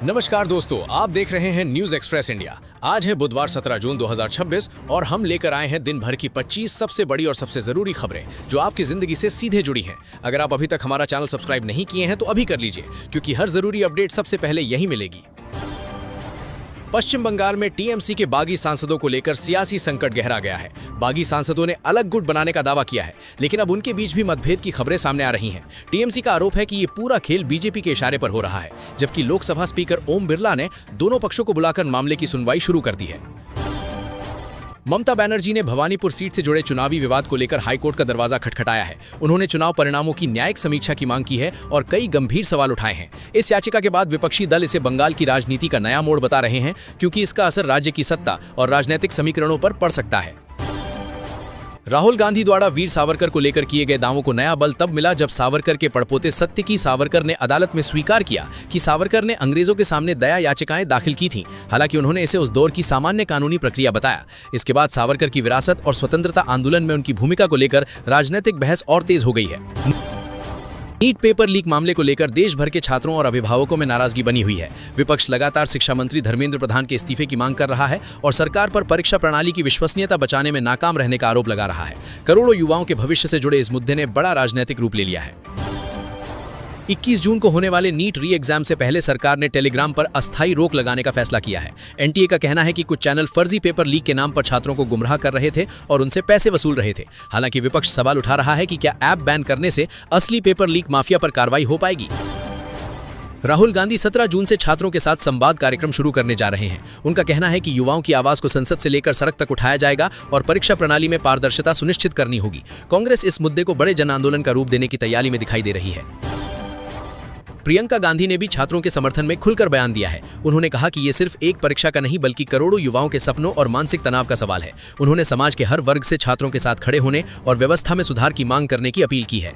नमस्कार दोस्तों, आप देख रहे हैं न्यूज एक्सप्रेस इंडिया। आज है बुधवार 17 जून 2026 और हम लेकर आए हैं दिन भर की 25 सबसे बड़ी और सबसे जरूरी खबरें जो आपकी जिंदगी से सीधे जुड़ी हैं। अगर आप अभी तक हमारा चैनल सब्सक्राइब नहीं किए हैं तो अभी कर लीजिए, क्योंकि हर जरूरी अपडेट सबसे पहले यही मिलेगी। पश्चिम बंगाल में टीएमसी के बागी सांसदों को लेकर सियासी संकट गहरा गया है। बागी सांसदों ने अलग गुट बनाने का दावा किया है, लेकिन अब उनके बीच भी मतभेद की खबरें सामने आ रही हैं। टीएमसी का आरोप है कि ये पूरा खेल बीजेपी के इशारे पर हो रहा है, जबकि लोकसभा स्पीकर ओम बिरला ने दोनों पक्षों को बुलाकर मामले की सुनवाई शुरू कर दी है। ममता बनर्जी ने भवानीपुर सीट से जुड़े चुनावी विवाद को लेकर हाईकोर्ट का दरवाजा खटखटाया है। उन्होंने चुनाव परिणामों की न्यायिक समीक्षा की मांग की है और कई गंभीर सवाल उठाए हैं। इस याचिका के बाद विपक्षी दल इसे बंगाल की राजनीति का नया मोड़ बता रहे हैं, क्योंकि इसका असर राज्य की सत्ता और राजनीतिक समीकरणों पर पड़ सकता है। राहुल गांधी द्वारा वीर सावरकर को लेकर किए गए दावों को नया बल तब मिला जब सावरकर के पड़पोते सत्यकी सावरकर ने अदालत में स्वीकार किया कि सावरकर ने अंग्रेजों के सामने दया याचिकाएं दाखिल की थीं। हालांकि उन्होंने इसे उस दौर की सामान्य कानूनी प्रक्रिया बताया। इसके बाद सावरकर की विरासत और स्वतंत्रता आंदोलन में उनकी भूमिका को लेकर राजनीतिक बहस और तेज हो गई है। नीट पेपर लीक मामले को लेकर देश भर के छात्रों और अभिभावकों में नाराजगी बनी हुई है। विपक्ष लगातार शिक्षा मंत्री धर्मेंद्र प्रधान के इस्तीफे की मांग कर रहा है और सरकार पर परीक्षा प्रणाली की विश्वसनीयता बचाने में नाकाम रहने का आरोप लगा रहा है। करोड़ों युवाओं के भविष्य से जुड़े इस मुद्दे ने बड़ा राजनीतिक रूप ले लिया है। 21 जून को होने वाले नीट री एग्जाम से पहले सरकार ने टेलीग्राम पर अस्थायी रोक लगाने का फैसला किया है। एनटीए का कहना है कि कुछ चैनल फर्जी पेपर लीक के नाम पर छात्रों को गुमराह कर रहे थे और उनसे पैसे वसूल रहे थे। हालांकि विपक्ष सवाल उठा रहा है कि क्या ऐप बैन करने से असली पेपर लीक माफिया पर कार्रवाई हो पाएगी। राहुल गांधी 17 जून से छात्रों के साथ संवाद कार्यक्रम शुरू करने जा रहे हैं। उनका कहना है कि युवाओं की आवाज को संसद से लेकर सड़क तक उठाया जाएगा और परीक्षा प्रणाली में पारदर्शिता सुनिश्चित करनी होगी। कांग्रेस इस मुद्दे को बड़े जन आंदोलन का रूप देने की तैयारी में दिखाई दे रही है। प्रियंका गांधी ने भी छात्रों के समर्थन में खुलकर बयान दिया है। उन्होंने कहा कि ये सिर्फ एक परीक्षा का नहीं बल्कि करोड़ों युवाओं के सपनों और मानसिक तनाव का सवाल है। उन्होंने समाज के हर वर्ग से छात्रों के साथ खड़े होने और व्यवस्था में सुधार की मांग करने की अपील की है।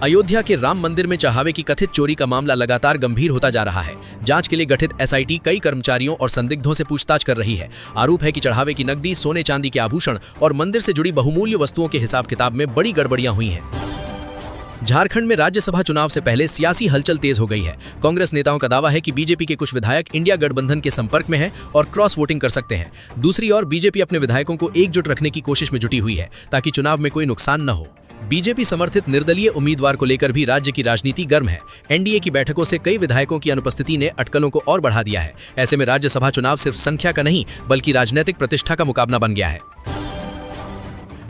अयोध्या के राम मंदिर में चढ़ावे की कथित चोरी का मामला लगातार गंभीर होता जा रहा है। जांच के लिए गठित एसआईटी कई कर्मचारियों और संदिग्धों से पूछताछ कर रही है। आरोप है कि चढ़ावे की नकदी, सोने चांदी के आभूषण और मंदिर से जुड़ी बहुमूल्य वस्तुओं के हिसाब किताब में बड़ी गड़बड़ियां हुई हैं। झारखंड में राज्यसभा चुनाव से पहले सियासी हलचल तेज हो गई है। कांग्रेस नेताओं का दावा है कि बीजेपी के कुछ विधायक इंडिया गठबंधन के संपर्क में हैं और क्रॉस वोटिंग कर सकते हैं। दूसरी ओर बीजेपी अपने विधायकों को एकजुट रखने की कोशिश में जुटी हुई है ताकि चुनाव में कोई नुकसान न हो। बीजेपी समर्थित निर्दलीय उम्मीदवार को लेकर भी राज्य की राजनीति गर्म है। एनडीए की बैठकों से कई विधायकों की अनुपस्थिति ने अटकलों को और बढ़ा दिया है। ऐसे में राज्यसभा चुनाव सिर्फ संख्या का नहीं बल्कि राजनीतिक प्रतिष्ठा का मुकाबला बन गया है।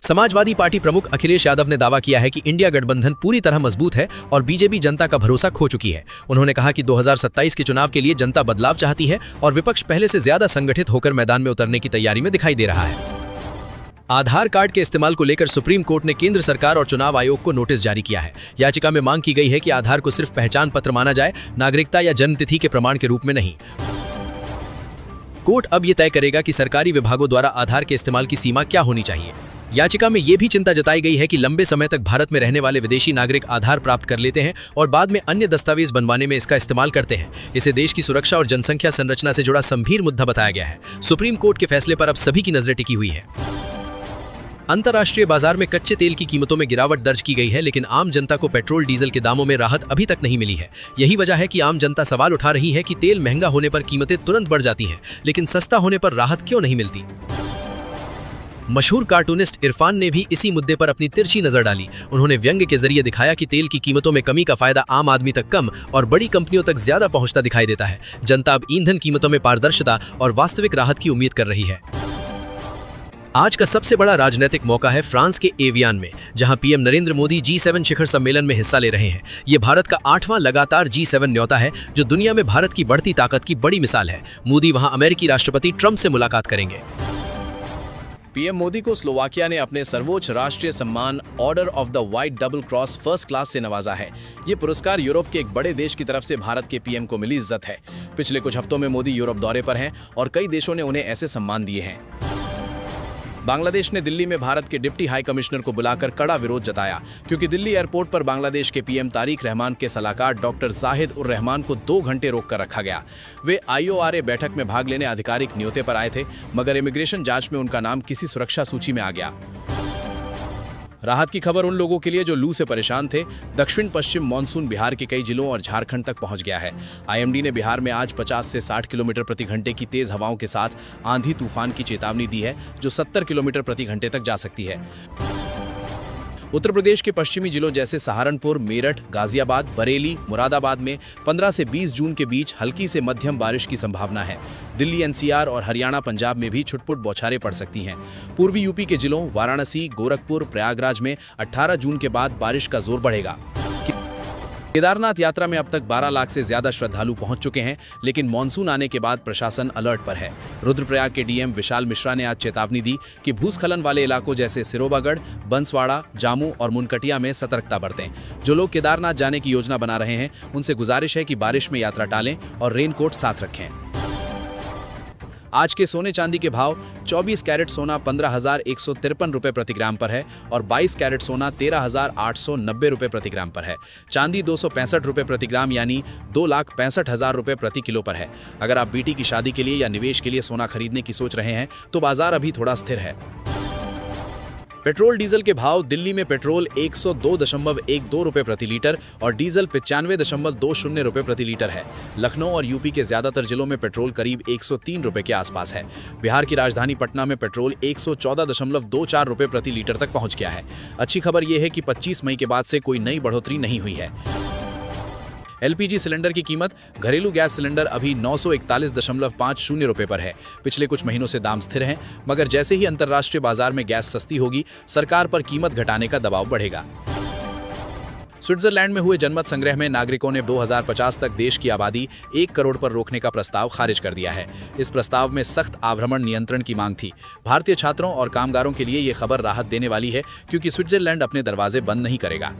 समाजवादी पार्टी प्रमुख अखिलेश यादव ने दावा किया है कि इंडिया गठबंधन पूरी तरह मजबूत है और बीजेपी जनता का भरोसा खो चुकी है। उन्होंने कहा कि 2027 के चुनाव के लिए जनता बदलाव चाहती है और विपक्ष पहले से ज्यादा संगठित होकर मैदान में उतरने की तैयारी में दिखाई दे रहा है। आधार कार्ड के इस्तेमाल को लेकर सुप्रीम कोर्ट ने केंद्र सरकार और चुनाव आयोग को नोटिस जारी किया है। याचिका में मांग की गई है कि आधार को सिर्फ पहचान पत्र माना जाए, नागरिकता या जन्मतिथि के प्रमाण के रूप में नहीं। कोर्ट अब यह तय करेगा कि सरकारी विभागों द्वारा आधार के इस्तेमाल की सीमा क्या होनी चाहिए। याचिका में यह भी चिंता जताई गई है कि लंबे समय तक भारत में रहने वाले विदेशी नागरिक आधार प्राप्त कर लेते हैं और बाद में अन्य दस्तावेज बनवाने में इसका इस्तेमाल करते हैं। इसे देश की सुरक्षा और जनसंख्या संरचना से जुड़ा गंभीर मुद्दा बताया गया है। सुप्रीम कोर्ट के फैसले पर अब सभी की नजरें टिकी हुई है। अंतर्राष्ट्रीय बाजार में कच्चे तेल की कीमतों में गिरावट दर्ज की गई है, लेकिन आम जनता को पेट्रोल डीजल के दामों में राहत अभी तक नहीं मिली है। यही वजह है कि आम जनता सवाल उठा रही है कि तेल महंगा होने पर कीमतें तुरंत बढ़ जाती हैं, लेकिन सस्ता होने पर राहत क्यों नहीं मिलती। मशहूर कार्टूनिस्ट इरफान ने भी इसी मुद्दे पर अपनी तिरछी नजर डाली। उन्होंने व्यंग्य के जरिए दिखाया कि तेल की कीमतों में कमी का फायदा आम आदमी तक कम और बड़ी कंपनियों तक ज्यादा पहुंचता दिखाई देता है। जनता अब ईंधन कीमतों में पारदर्शिता और वास्तविक राहत की उम्मीद कर रही है। आज का सबसे बड़ा राजनीतिक मौका है फ्रांस के एवियान में, जहां पीएम नरेंद्र मोदी G7 शिखर सम्मेलन में हिस्सा ले रहे हैं। ये भारत का 8वां लगातार G7 न्योता है, जो दुनिया में भारत की बढ़ती ताकत की बड़ी मिसाल है। मोदी वहां अमेरिकी राष्ट्रपति ट्रंप से मुलाकात करेंगे। पीएम मोदी को स्लोवाकिया ने अपने सर्वोच्च राष्ट्रीय सम्मान order of the white double cross first class से नवाजा है। ये पुरस्कार यूरोप के एक बड़े देश की तरफ से भारत के पीएम को मिली इज्जत है। पिछले कुछ हफ्तों में मोदी यूरोप दौरे पर हैं और कई देशों ने उन्हें ऐसे सम्मान दिए हैं। बांग्लादेश ने दिल्ली में भारत के डिप्टी हाई कमिश्नर को बुलाकर कड़ा विरोध जताया, क्योंकि दिल्ली एयरपोर्ट पर बांग्लादेश के पीएम तारिक रहमान के सलाहकार डॉक्टर जाहिद उर रहमान को 2 घंटे रोक कर रखा गया। वे IORA बैठक में भाग लेने आधिकारिक न्योते पर आए थे, मगर इमिग्रेशन जांच में उनका नाम किसी सुरक्षा सूची में आ गया। राहत की खबर उन लोगों के लिए जो लू से परेशान थे। दक्षिण पश्चिम मानसून बिहार के कई जिलों और झारखंड तक पहुंच गया है। आईएमडी ने बिहार में आज 50 से 60 किलोमीटर प्रति घंटे की तेज हवाओं के साथ आंधी तूफान की चेतावनी दी है, जो 70 किलोमीटर प्रति घंटे तक जा सकती है। उत्तर प्रदेश के पश्चिमी जिलों जैसे सहारनपुर, मेरठ, गाजियाबाद, बरेली, मुरादाबाद में 15 से 20 जून के बीच हल्की से मध्यम बारिश की संभावना है। दिल्ली, एनसीआर और हरियाणा, पंजाब में भी छुटपुट बौछारें पड़ सकती हैं। पूर्वी यूपी के जिलों वाराणसी, गोरखपुर, प्रयागराज में 18 जून के बाद बारिश का जोर बढ़ेगा। केदारनाथ यात्रा में अब तक 12 लाख से ज्यादा श्रद्धालु पहुंच चुके हैं, लेकिन मॉनसून आने के बाद प्रशासन अलर्ट पर है। रुद्रप्रयाग के डीएम विशाल मिश्रा ने आज चेतावनी दी कि भूस्खलन वाले इलाकों जैसे सिरोबागढ़, बंसवाड़ा, जामू और मुनकटिया में सतर्कता बरतें। जो लोग केदारनाथ जाने की योजना बना रहे हैं, उनसे गुजारिश है कि बारिश में यात्रा टालें और रेनकोट साथ रखें। आज के सोने चांदी के भाव 24 कैरेट सोना 15,153 रुपये प्रति ग्राम पर है और 22 कैरेट सोना 13,890 रुपये प्रति ग्राम पर है। चांदी 265 रुपये प्रति ग्राम यानी 2,65,000 रुपये प्रति किलो पर है। अगर आप बेटी की शादी के लिए या निवेश के लिए सोना खरीदने की सोच रहे हैं तो बाजार अभी थोड़ा स्थिर है। पेट्रोल डीजल के भाव दिल्ली में पेट्रोल 102.12 रुपये प्रति लीटर और डीजल 95.20 रुपये प्रति लीटर है। लखनऊ और यूपी के ज्यादातर जिलों में पेट्रोल करीब 103 रुपये के आसपास है। बिहार की राजधानी पटना में पेट्रोल 114.24 रुपये प्रति लीटर तक पहुंच गया है। अच्छी खबर यह है कि 25 मई के बाद से कोई नई बढ़ोतरी नहीं हुई है। एलपीजी सिलेंडर की कीमत घरेलू गैस सिलेंडर अभी 941.50 रुपये पर है। पिछले कुछ महीनों से दाम स्थिर हैं, मगर जैसे ही अंतर्राष्ट्रीय बाजार में गैस सस्ती होगी, सरकार पर कीमत घटाने का दबाव बढ़ेगा। स्विट्जरलैंड में हुए जनमत संग्रह में नागरिकों ने 2050 तक देश की आबादी 1 करोड़ पर रोकने का प्रस्ताव खारिज कर दिया है। इस प्रस्ताव में सख्त आभ्रमण नियंत्रण की मांग थी। भारतीय छात्रों और कामगारों के लिए ये खबर राहत देने वाली है, क्योंकि स्विट्जरलैंड अपने दरवाजे बंद नहीं करेगा।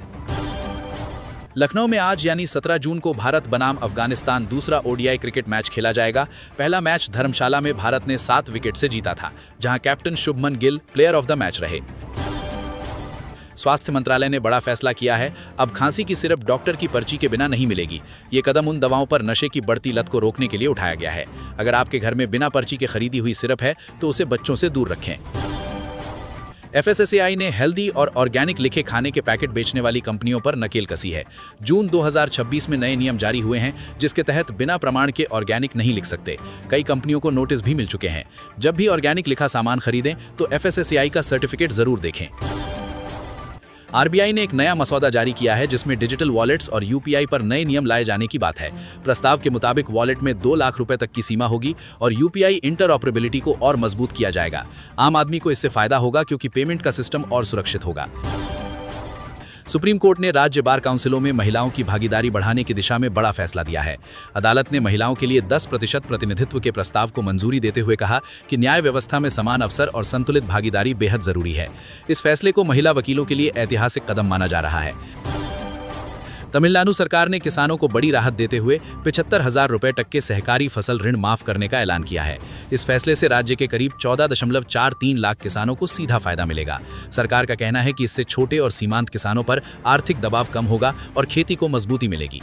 लखनऊ में आज यानी 17 जून को भारत बनाम अफगानिस्तान दूसरा ओडीआई क्रिकेट मैच खेला जाएगा। पहला मैच धर्मशाला में भारत ने 7 विकेट से जीता था, जहां captain Shubman Gill player of the match रहे। स्वास्थ्य मंत्रालय ने बड़ा फैसला किया है। अब खांसी की सिरप डॉक्टर की पर्ची के बिना नहीं मिलेगी। ये कदम उन दवाओं पर नशे की बढ़ती लत को रोकने के लिए उठाया गया है। अगर आपके घर में बिना पर्ची के खरीदी हुई सिरप है तो उसे बच्चों से दूर रखें। एफएसएसएआई ने हेल्दी और ऑर्गेनिक लिखे खाने के पैकेट बेचने वाली कंपनियों पर नकेल कसी है। जून 2026 में नए नियम जारी हुए हैं, जिसके तहत बिना प्रमाण के ऑर्गेनिक नहीं लिख सकते। कई कंपनियों को नोटिस भी मिल चुके हैं। जब भी ऑर्गेनिक लिखा सामान खरीदें तो एफएसएसएआई का सर्टिफिकेट जरूर देखें। आरबीआई ने एक नया मसौदा जारी किया है, जिसमें डिजिटल वॉलेट्स और यूपीआई पर नए नियम लाए जाने की बात है। प्रस्ताव के मुताबिक वॉलेट में 2 लाख रुपए तक की सीमा होगी और यूपीआई इंटरऑपरेबिलिटी को और मजबूत किया जाएगा। आम आदमी को इससे फायदा होगा, क्योंकि पेमेंट का सिस्टम और सुरक्षित होगा। सुप्रीम कोर्ट ने राज्य बार काउंसिलों में महिलाओं की भागीदारी बढ़ाने की दिशा में बड़ा फैसला दिया है। अदालत ने महिलाओं के लिए 10% प्रतिनिधित्व के प्रस्ताव को मंजूरी देते हुए कहा कि न्याय व्यवस्था में समान अवसर और संतुलित भागीदारी बेहद जरूरी है। इस फैसले को महिला वकीलों के लिए ऐतिहासिक कदम माना जा रहा है। तमिलनाडु सरकार ने किसानों को बड़ी राहत देते हुए 75,000 रुपए तक के सहकारी फसल ऋण माफ करने का ऐलान किया है। इस फैसले से राज्य के करीब 14.43 लाख किसानों को सीधा फायदा मिलेगा। सरकार का कहना है कि इससे छोटे और सीमांत किसानों पर आर्थिक दबाव कम होगा और खेती को मजबूती मिलेगी।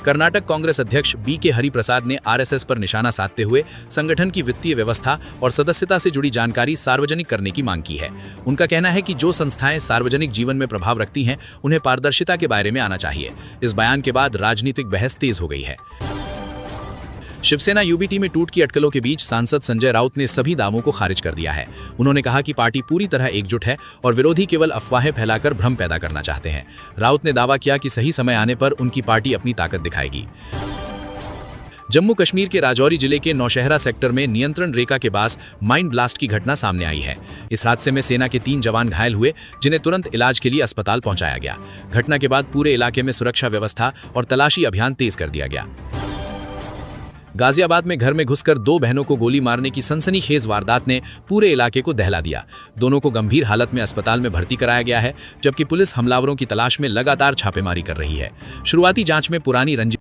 कर्नाटक कांग्रेस अध्यक्ष बी.के. हरिप्रसाद ने आरएसएस पर निशाना साधते हुए संगठन की वित्तीय व्यवस्था और सदस्यता से जुड़ी जानकारी सार्वजनिक करने की मांग की है। उनका कहना है कि जो संस्थाएं सार्वजनिक जीवन में प्रभाव रखती हैं, उन्हें पारदर्शिता के बारे में आना चाहिए। इस बयान के बाद राजनीतिक बहस तेज हो गई है। शिवसेना यूबीटी में टूट की अटकलों के बीच सांसद संजय राउत ने सभी दावों को खारिज कर दिया है। उन्होंने कहा कि पार्टी पूरी तरह एकजुट है और विरोधी केवल अफवाहें फैलाकर भ्रम पैदा करना चाहते हैं। राउत ने दावा किया कि सही समय आने पर उनकी पार्टी अपनी ताकत दिखाएगी। जम्मू कश्मीर के राजौरी जिले के नौशहरा सेक्टर में नियंत्रण रेखा के पास माइन ब्लास्ट की घटना सामने आई है। इस हादसे में सेना के 3 जवान घायल हुए, जिन्हें तुरंत इलाज के लिए अस्पताल पहुंचाया गया। घटना के बाद पूरे इलाके में सुरक्षा व्यवस्था और तलाशी अभियान तेज कर दिया गया। गाजियाबाद में घर में घुसकर 2 बहनों को गोली मारने की सनसनीखेज वारदात ने पूरे इलाके को दहला दिया। दोनों को गंभीर हालत में अस्पताल में भर्ती कराया गया है, जबकि पुलिस हमलावरों की तलाश में लगातार छापेमारी कर रही है। शुरुआती जांच में पुरानी रंजिश